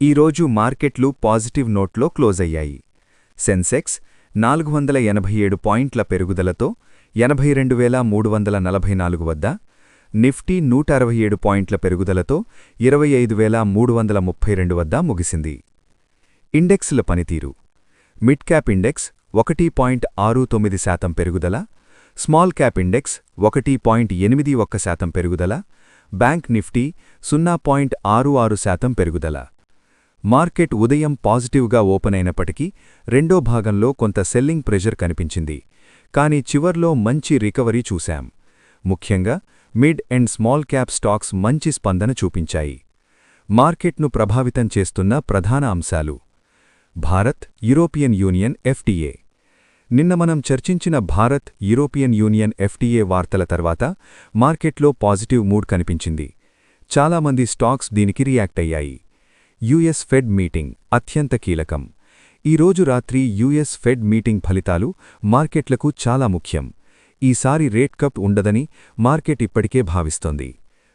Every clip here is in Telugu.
ఈరోజు మార్కెట్లు పాజిటివ్ నోట్లో క్లోజ్ అయ్యాయి. సెన్సెక్స్ 487 పాయింట్ల పెరుగుదలతో 82,344 వద్ద, నిఫ్టీ 167 పాయింట్ల పెరుగుదలతో 25,332 వద్ద ముగిసింది. ఇండెక్స్ల పనితీరు: మిడ్ క్యాప్ ఇండెక్స్ 1.69% పెరుగుదల, స్మాల్ క్యాప్ ఇండెక్స్ 1.81% పెరుగుదల, బ్యాంక్ నిఫ్టీ 0.66% పెరుగుదల. మార్కెట్ ఉదయం పాజిటివ్గా ఓపెన్ అయినప్పటికీ రెండో భాగంలో కొంత సెల్లింగ్ ప్రెషర్ కనిపించింది, కానీ చివర్లో మంచి రికవరీ చూశాం. ముఖ్యంగా mid and small cap stocks మంచి స్పందన చూపించాయి. మార్కెట్ను ప్రభావితం చేస్తున్న ప్రధాన అంశాలు: భారత్ యూరోపియన్ యూనియన్ ఎఫ్టీఏ. నిన్న మనం చర్చించిన భారత్ యూరోపియన్ యూనియన్ ఎఫ్టీఏ వార్తల తర్వాత మార్కెట్లో పాజిటివ్ మూడ్ కనిపించింది. చాలామంది స్టాక్స్ దీనికి రియాక్ట్ అయ్యాయి. యుఎస్ ఫెడ్ మీటింగ్ అత్యంత కీలకం. ఈరోజు రాత్రి యుఎస్ ఫెడ్ మీటింగ్ ఫలితాలు మార్కెట్లకు చాలా ముఖ్యం. ఈసారి రేట్ కట్ ఉండదని మార్కెట్ ఇప్పటికే భావిస్తోంది.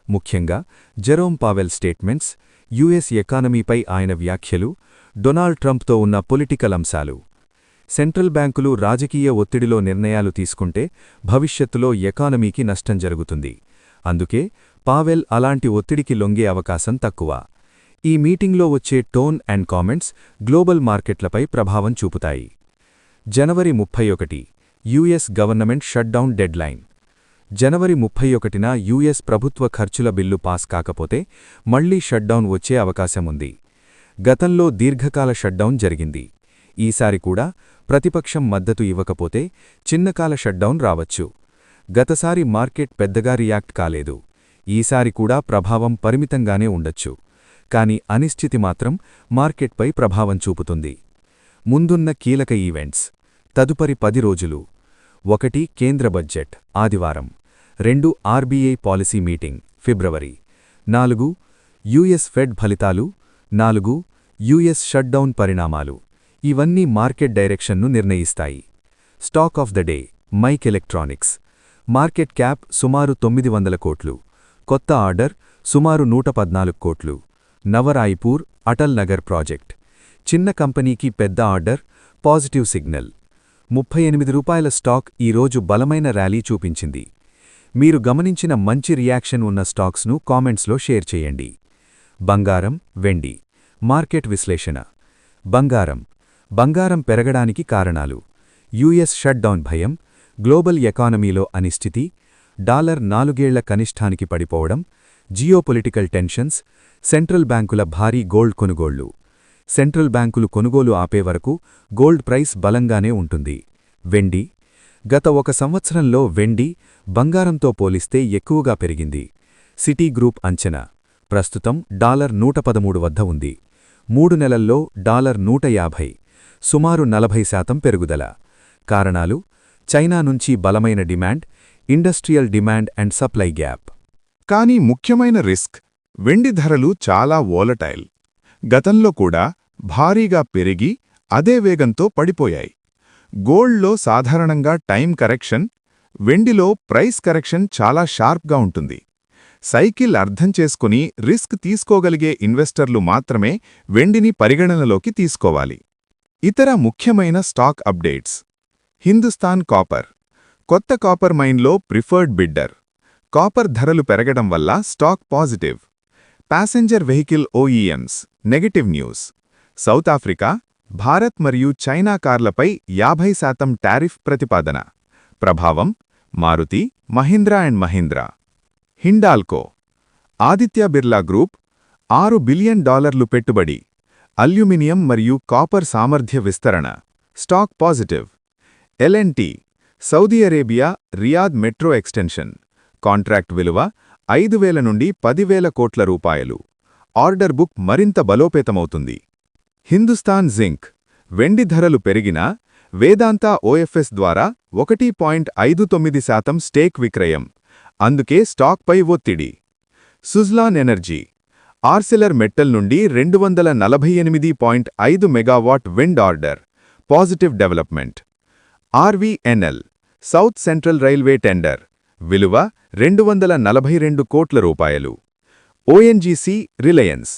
ముఖ్యంగా జెరోమ్ పావెల్ స్టేట్మెంట్స్, యుఎస్ ఎకానమీపై ఆయన వ్యాఖ్యలు, డొనాల్డ్ ట్రంప్తో ఉన్న పొలిటికల్ అంశాలు. సెంట్రల్ బ్యాంకులు రాజకీయ ఒత్తిడిలో నిర్ణయాలు తీసుకుంటే భవిష్యత్తులో ఎకానమీకి నష్టం జరుగుతుంది. అందుకే పావెల్ అలాంటి ఒత్తిడికి లొంగే అవకాశం తక్కువ. ఈ మీటింగ్లో వచ్చే టోన్ అండ్ కామెంట్స్ గ్లోబల్ మార్కెట్లపై ప్రభావం చూపుతాయి. జనవరి 31 యుఎస్ గవర్నమెంట్ షట్డౌన్ డెడ్లైన్. జనవరి 31న యుఎస్ ప్రభుత్వ ఖర్చుల బిల్లు పాస్ కాకపోతే మళ్లీ షట్డౌన్ వచ్చే అవకాశముంది. గతంలో దీర్ఘకాల షట్డౌన్ జరిగింది. ఈసారి కూడా ప్రతిపక్షం మద్దతు ఇవ్వకపోతే చిన్నకాల షట్డౌన్ రావచ్చు. గతసారి మార్కెట్ పెద్దగా రియాక్ట్ కాలేదు. ఈసారి కూడా ప్రభావం పరిమితంగానే ఉండొచ్చు. కానీ అనిశ్చితి మాత్రం మార్కెట్పై ప్రభావం చూపుతుంది. ముందున్న కీలక ఈవెంట్స్: తదుపరి 10 రోజులు: 1 కేంద్ర బడ్జెట్ ఆదివారం, 2 ఆర్బీఐ పాలసీ మీటింగ్ ఫిబ్రవరి, 4 యుఎస్ ఫెడ్ ఫలితాలు, 4 యుఎస్ షట్డౌన్ పరిణామాలు. ఇవన్నీ మార్కెట్ డైరెక్షన్ను నిర్ణయిస్తాయి. Stock of the day: Mic electronics. Market cap సుమారు 900 కోట్లు. కొత్త ఆర్డర్ సుమారు 114 కోట్లు. నవరాయ్పూర్ అటల్ నగర్ ప్రాజెక్ట్. చిన్న కంపెనీకి పెద్ద ఆర్డర్, పాజిటివ్ సిగ్నల్. 38 రూపాయల స్టాక్ ఈరోజు బలమైన ర్యాలీ చూపించింది. మీరు గమనించిన మంచి రియాక్షన్ ఉన్న స్టాక్స్ను కామెంట్స్లో షేర్ చేయండి. బంగారం, వెండి. మార్కెట్ విశ్లేషణ. బంగారం పెరగడానికి కారణాలు: యుఎస్ షట్డౌన్ భయం, గ్లోబల్ ఎకానమీలో అనిశ్చితి, డాలర్ 4 ఏళ్ల కనిష్టానికి పడిపోవడం, జియోపొలిటికల్ టెన్షన్స్, సెంట్రల్ బ్యాంకుల భారీ గోల్డ్ కొనుగోళ్లు. సెంట్రల్ బ్యాంకులు కొనుగోలు ఆపే వరకు గోల్డ్ ప్రైస్ బలంగానే ఉంటుంది. వెండి. గత 1 సంవత్సరంలో వెండి బంగారంతో పోలిస్తే ఎక్కువగా పెరిగింది. సిటీ గ్రూప్ అంచనా ప్రస్తుతం డాలర్ 113 వద్ద ఉంది. 3 నెలల్లో డాలర్ 150, సుమారు 40% పెరుగుదల. కారణాలు: చైనా నుంచి బలమైన demand, industrial demand and supply gap. కానీ ముఖ్యమైన రిస్క్: వెండి ధరలు చాలా వోలటైల్. గతంలో కూడా భారీగా పెరిగి అదే వేగంతో పడిపోయాయి. గోల్డ్లో సాధారణంగా టైం కరెక్షన్, వెండిలో ప్రైస్ కరెక్షన్ చాలా షార్ప్గా ఉంటుంది. సైకిల్ అర్థం చేసుకుని రిస్క్ తీసుకోగలిగే ఇన్వెస్టర్లు మాత్రమే వెండిని పరిగణనలోకి తీసుకోవాలి. ఇతర ముఖ్యమైన స్టాక్ అప్డేట్స్: హిందుస్థాన్ కాపర్. కొత్త కాపర్ మైన్లో ప్రిఫర్డ్ బిడ్డర్. కాపర్ ధరలు పెరగడం వల్ల stock positive. Passenger vehicle OEMs negative news. South Africa, Bharat మరియు చైనా కార్లపై 50% టారిఫ్ ప్రతిపాదన. ప్రభావం: Maruti, Mahindra and Mahindra. Hindalco. Aditya Birla group $6 billion పెట్టుబడి. అల్యూమినియం మరియు కాపర్ సామర్థ్య విస్తరణ. Stock positive. L and T. Saudi Arabia Riyadh metro extension. Contract విలువ 5,000 నుండి 10,000 కోట్ల రూపాయలు. ఆర్డర్ బుక్ మరింత బలోపేతమవుతుంది. హిందుస్థాన్ జింక్. వెండి ధరలు పెరిగినా వేదాంత ఓఎఫ్ఎస్ ద్వారా 1.59% స్టేక్ విక్రయం. అందుకే స్టాక్పై ఒత్తిడి. సుజ్లాన్ ఎనర్జీ. ఆర్సెలర్ మెట్టల్ నుండి 248.5 megawatt wind order. Positive development. RVNL. South central railway tender. విలువ 242 కోట్ల రూపాయలు. ONGC Reliance.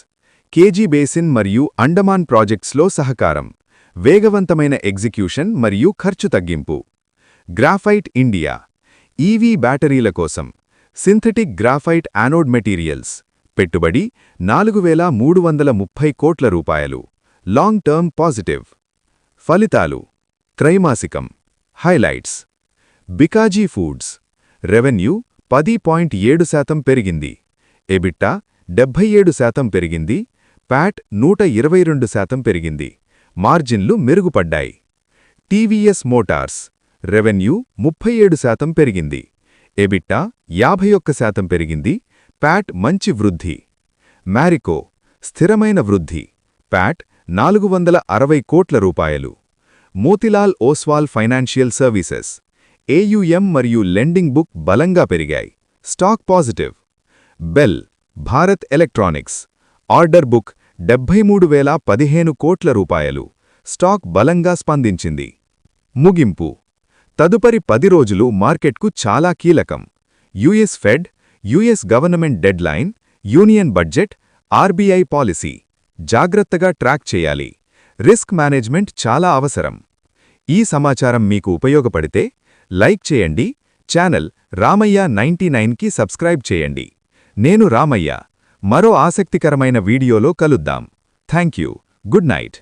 కేజీ బేసిన్ మరియు అండమాన్ ప్రాజెక్ట్స్లో సహకారం, వేగవంతమైన ఎగ్జిక్యూషన్ మరియు ఖర్చు తగ్గింపు. గ్రాఫైట్ ఇండియా ఈవీ బ్యాటరీల కోసం సింథటిక్ గ్రాఫైట్ యానోడ్ మెటీరియల్స్, పెట్టుబడి 4,330 కోట్ల రూపాయలు. Long term positive. ఫలితాలు త్రైమాసికం హైలైట్స్. బికాజీ ఫుడ్స్ రెవెన్యూ 10.7% పెరిగింది, ఎబిట్టా 77% పెరిగింది, ప్యాట్ 122% పెరిగింది, మార్జిన్లు మెరుగుపడ్డాయి. టీవీఎస్ మోటార్స్ రెవెన్యూ 37% పెరిగింది, ఎబిట్టా 51% పెరిగింది, ప్యాట్ మంచి వృద్ధి. మ్యారికో స్థిరమైన వృద్ధి, ప్యాట్ 460 కోట్ల రూపాయలు. Motilal Oswal financial services AUM మరియు లెండింగ్ బుక్ బలంగా పెరిగాయి, stock positive. Bell Bharat electronics order book 73,015 కోట్ల రూపాయలు, స్టాక్ బలంగా స్పందించింది. ముగింపు తదుపరి 10 రోజులు మార్కెట్కు చాలా కీలకం. US fed, US government deadline, union budget, RBI policy జాగ్రత్తగా ట్రాక్ చేయాలి. రిస్క్ మేనేజ్మెంట్ చాలా అవసరం. ఈ సమాచారం మీకు ఉపయోగపడితే లైక్ చేయండి. ఛానల్ రామయ్య 99కి సబ్స్క్రైబ్ చేయండి. నేను రామయ్య. మరో ఆసక్తికరమైన వీడియోలో కలుద్దాం. Thank you. Good night.